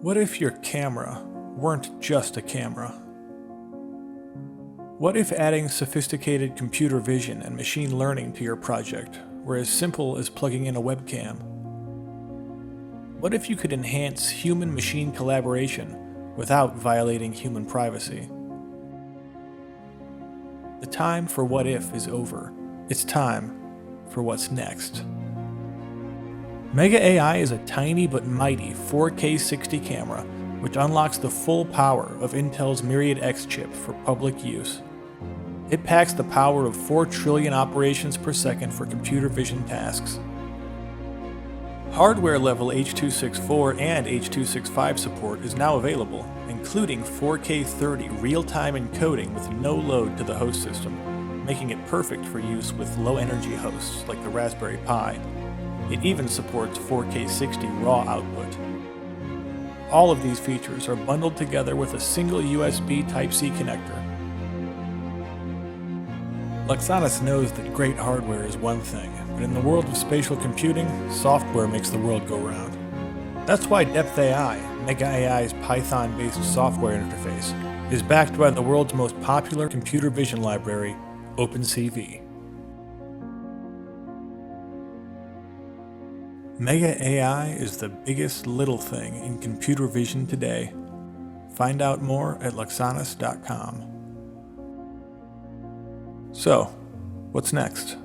What if your camera weren't just a camera? What if adding sophisticated computer vision and machine learning to your project were as simple as plugging in a webcam? What if you could enhance human-machine collaboration without violating human privacy? The time for what if is over. It's time for what's next. megaAI is a tiny but mighty 4K 60 camera which unlocks the full power of Intel's Myriad X chip for public use. It packs the power of 4 trillion operations per second for computer vision tasks. Hardware-level H.264 and H.265 support is now available, including 4K 30 real-time encoding with no load to the host system, making it perfect for use with low-energy hosts like the Raspberry Pi. It even supports 4K 60 raw output. All of these features are bundled together with a single USB Type-C connector. Luxonis knows that great hardware is one thing, but in the world of spatial computing, software makes the world go round. That's why DepthAI, megaAI's Python-based software interface, is backed by the world's most popular computer vision library, OpenCV. megaAI is the biggest little thing in computer vision today. Find out more at luxonis.com. So, what's next?